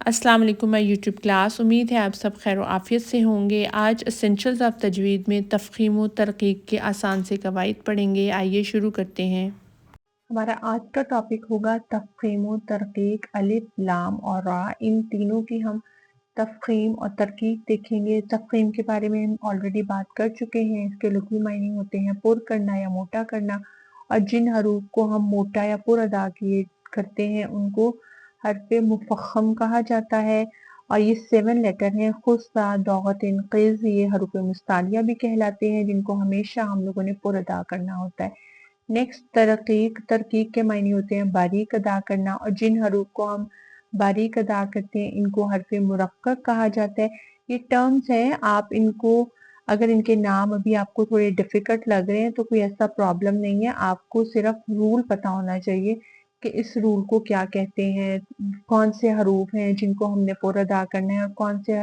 अस्सलाम वालेकुम my YouTube class. उम्मीद है आप सब खैर आफियत से होंगे। आज एसेंशियल्स ऑफ तजवीद में तफ़ख़ीम व तरक़ीक़ के आसान से कवाइद पढ़ेंगे। आइए शुरू करते हैं। हमारा आज का टॉपिक होगा तफ़ख़ीम व तरक़ीक़, अलिफ, लाम और रा। इन तीनों की हम तफ़ख़ीम और तरक़ीक़ देखेंगे। तफ़ख़ीम के बारे में हम ऑलरेडी बात कर चुके हैं। इसके लुग़वी मायने होते हैं पुर करना या मोटा करना, और जिन हरूफ को हम मोटा या पुर अदा किए करते हैं उनको हर्फ़े मुफ़ख़्ख़म कहा जाता है। और ये 7 लेटर हैं। खुस्सा, दौगतिन, क़िज़, ये हरूफ़े मुस्तालिया भी कहलाते हैं, जिनको हमेशा हम लोगों ने पुर अदा करना होता है। नेक्स्ट तरक़ीक़। तरक़ीक़ के मायने होते हैं बारीक अदा करना, और जिन हरूफ को हम बारीक अदा करते हैं इनको हर्फ़े मुरक्कक कहा जाता है। ये टर्म्स हैं, आप इनको अगर इनके नाम अभी आपको थोड़े डिफ़िकल्ट लग रहे हैं तो कोई ऐसा प्रॉब्लम नहीं है। आपको सिर्फ रूल पता होना चाहिए कि इस रूल को क्या कहते हैं, कौन से हरूफ हैं जिनको हमने पुर अदा करना है और कौन से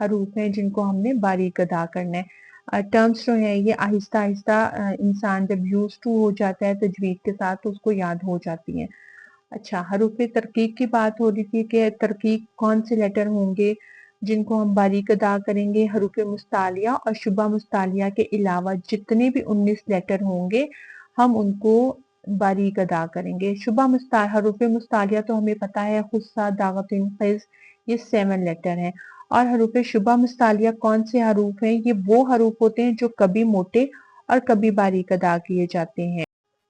हरूफ हैं जिनको हमने बारीक अदा करना है। टर्म्स जो हैं ये आहिस्ता आहिस्ता इंसान जब यूज़ टू हो जाता है तजवीद के साथ तो उसको याद हो जाती हैं। अच्छा, हरूफ़े तरक़ीक़ की बात हो रही थी कि तरक़ीक़ कौन से लेटर होंगे जिनको हम बारीक अदा करेंगे। हरूफ़े मुस्तालिया और शुबा मुस्तालिया के अलावा जितने भी 19 लेटर होंगे हम उनको बारीक अदा करेंगे। हरूफ़े मुस्तालिया तो हमें पता है, खुस्सा, दागतिन, क़िज़, ये 7 लेटर हैं। और हरूफ़े शुबा मुस्तालिया कौन से हरूफ हैं? ये वो हरूफ होते हैं जो कभी मोटे और कभी बारीक अदा किए जाते हैं।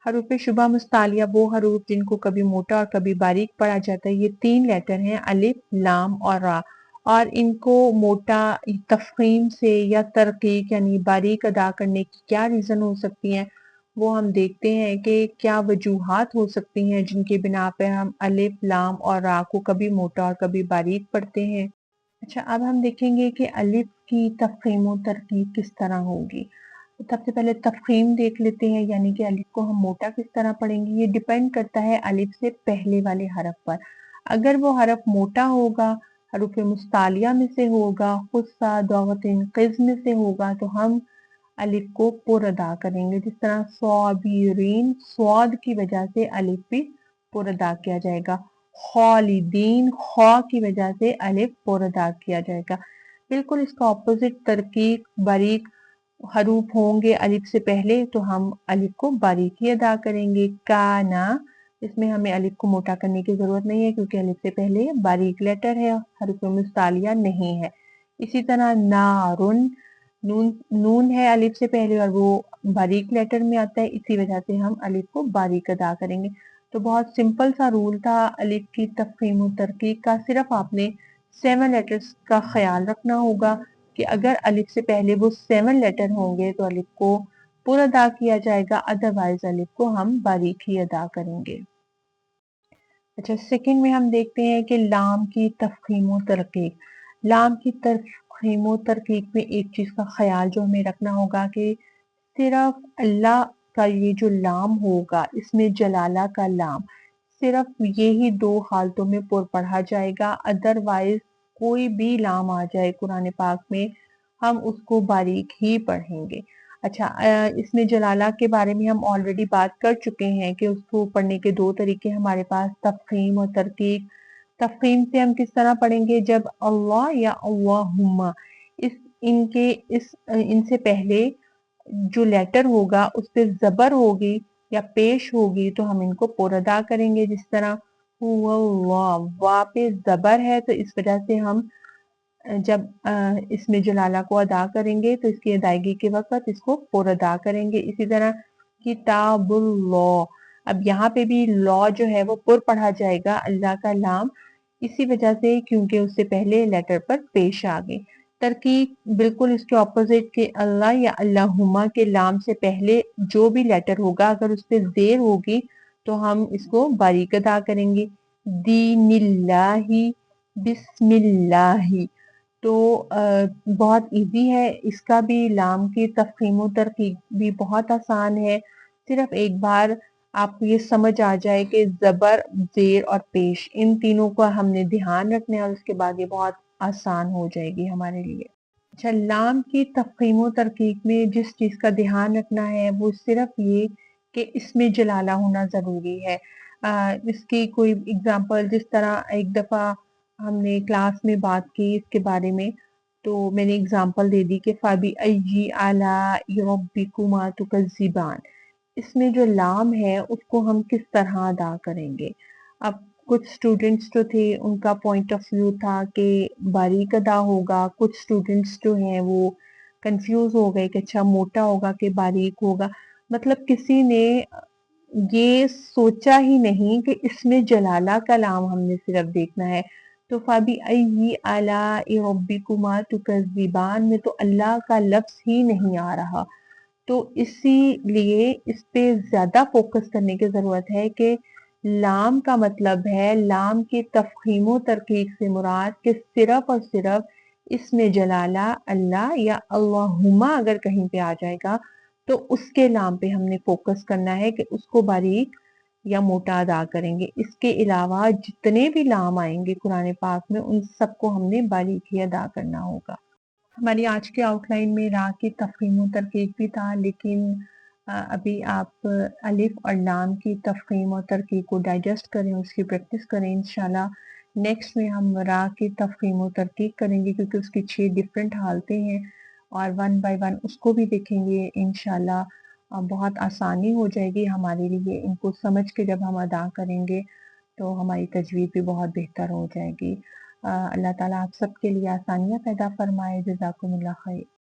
हरूफ़े शुबा मुस्तालिया वो हरूफ जिनको कभी मोटा और कभी बारीक पढ़ा जाता है। ये 3 लेटर हैं, अलिफ, लाम और रा। और इनको मोटा तफ़ख़ीम से या तरक़ीक़ यानी बारीक अदा करने की क्या रीज़न हो सकती हैं, वो हम देखते हैं कि क्या वजूहात हो सकती हैं जिनकी बिना पे हम अलिफ, लाम और रा को कभी मोटा और कभी बारीक पढ़ते हैं। अच्छा, अब हम देखेंगे कि अलिफ की तफ़ख़ीम व तरक़ीक़ किस तरह होगी। सबसे पहले तफ़ख़ीम देख लेते हैं, यानी कि अलिफ को हम मोटा किस तरह पढ़ेंगे। ये डिपेंड करता है अलिफ से पहले वाले हरफ पर। अगर वो हरफ मोटा होगा, हरूफ़े मुस्तालिया में से होगा, खुस्सा, दौगतिन, क़िज़ में से होगा, तो हम अलिफ को पुर अदा करेंगे। जिस तरह सॉबिरीन, स्वाद की वजह से अलिफ भी पुर अदा किया जाएगा। खालिदीन, खा की वजह से अलिफ पुर अदा किया जाएगा। बिल्कुल इसका ऑपोजिट तरक़ीक़, बारीक हरूफ होंगे अलिफ से पहले तो हम अलिफ को बारीक ही अदा करेंगे। काना, इसमें हमें अलिफ को मोटा करने की ज़रूरत नहीं है क्योंकि अलिफ से पहले बारीक लेटर है, हरूफ़े मुस्तालिया नहीं है। इसी तरह नारुन, नून नून है अलिफ से पहले और वो बारीक लेटर में आता है, इसी वजह से हम अलिफ को बारीक अदा करेंगे। तो बहुत सिंपल सा रूल था अलिफ की तफ़ख़ीम व तरक़ीक़ का। सिर्फ आपने 7 लेटर्स का ख्याल रखना होगा कि अगर अलिफ से पहले वो 7 लेटर होंगे तो अलिफ को पुर अदा किया जाएगा, अदरवाइज अलिफ को हम बारीक ही अदा करेंगे। अच्छा, सेकंड में हम देखते हैं कि लाम की तफ़ख़ीम व तरक़ीक़। लाम की तफ़ख़ीम व तरक़ीक़ में एक चीज़ का ख्याल जो हमें रखना होगा कि सिर्फ अल्लाह का ये जो लाम होगा, इसमें जलाला का लाम, सिर्फ ये ही 2 हालतों में पुर पढ़ा जाएगा। अदरवाइज कोई भी लाम आ जाए कुरान पाक में, हम उसको बारीक ही पढ़ेंगे। अच्छा, इसमें जलाला के बारे में हम ऑलरेडी बात कर चुके हैं कि उसको पढ़ने के 2 तरीके हमारे पास, तफ़ख़ीम और तरक़ीक़। तफ़ख़ीम से हम किस तरह पढ़ेंगे, जब अल्लाह या अल्लाहुम्मा इनसे पहले जो लेटर होगा उस पे ज़बर होगी या पेश होगी तो हम इनको पुर अदा करेंगे। जिस तरह हुवल्लाह, वा पे ज़बर है तो इस वजह से हम जब इसमें जलाला को अदा करेंगे तो इसकी अदायगी के वक़्त इसको पुर अदा करेंगे। इसी तरह किताबुल्लाह, अब यहाँ पे भी लॉ जो है वो पुर पढ़ा जाएगा, अल्लाह का लाम, इसी वजह से क्योंकि उससे पहले लेटर पर पेश आ गई। तरकीब बिल्कुल इसके ऑपोजिट के अल्लाह या अल्लाहुम्मा के लाम से पहले जो भी लेटर होगा अगर उस पे ज़ेर होगी तो हम इसको बारीक अदा करेंगे। दीनिल्लाही, बिस्मिल्लाही। तो बहुत इजी है, इसका भी लाम की तफ़ख़ीम व तरकीब भी बहुत आसान है। सिर्फ एक बार आपको ये समझ आ जाए कि ज़बर, ज़ेर और पेश, इन तीनों का हमने ध्यान रखना है और उसके बाद ये बहुत आसान हो जाएगी हमारे लिए। अच्छा, लाम की तफ़ख़ीम व तरकीब में जिस चीज़ का ध्यान रखना है वो सिर्फ ये कि इसमें जलाला होना ज़रूरी है। इसकी कोई एग्ज़ाम्पल, जिस तरह एक दफ़ा ہم نے کلاس میں بات کی اس کے بارے میں، تو میں نے اگزامپل دے دی کہ فَبِأَيِّ آلَاءِ رَبِّكُمَا تُكَذِّبَانِ، اس میں جو لام ہے اس کو ہم کس طرح ادا کریں گے۔ اب کچھ اسٹوڈنٹس جو تھے ان کا پوائنٹ آف ویو تھا کہ باریک ادا ہوگا، کچھ اسٹوڈنٹس جو ہیں وہ کنفیوز ہو گئے کہ اچھا موٹا ہوگا کہ باریک ہوگا، مطلب کسی نے یہ سوچا ہی نہیں کہ اس میں جلالہ کا لام ہم نے صرف دیکھنا ہے۔ تو فَبِأَيِّ آلَاءِ رَبِّكُمَا تُكَذِّبَانِ میں تو اللہ کا لفظ ہی نہیں آ رہا، تو اسی لیے اس پہ زیادہ فوکس کرنے کی ضرورت ہے کہ لام کا مطلب ہے، لام کے تفخیم و ترقیق سے مراد کہ صرف اور صرف اس میں جلالہ اللہ یا اللہما اگر کہیں پہ آ جائے گا تو اس کے لام پہ ہم نے فوکس کرنا ہے کہ اس کو باریک یا موٹا ادا کریں گے۔ اس کے علاوہ جتنے بھی لام آئیں گے قرآن پاک میں ان سب کو ہم نے باریک ہی ادا کرنا ہوگا۔ ہماری آج کے آؤٹ لائن میں را کی تفخیم و ترقیق بھی تھا، لیکن ابھی آپ الف اور لام کی تفخیم و ترقیق کو ڈائجسٹ کریں، اس کی پریکٹس کریں۔ انشاءاللہ نیکسٹ میں ہم را کی تفخیم و ترقیق کریں گے کیونکہ اس کی 6 ڈیفرنٹ حالتیں ہیں اور ون بائی ون اس کو بھی دیکھیں گے انشاءاللہ۔ بہت آسانی ہو جائے گی ہمارے لیے، ان کو سمجھ کے جب ہم ادا کریں گے تو ہماری تجوید بھی بہت بہتر ہو جائے گی۔ اللہ تعالیٰ آپ سب کے لیے آسانیاں پیدا فرمائے۔ جزاکم اللہ خیر۔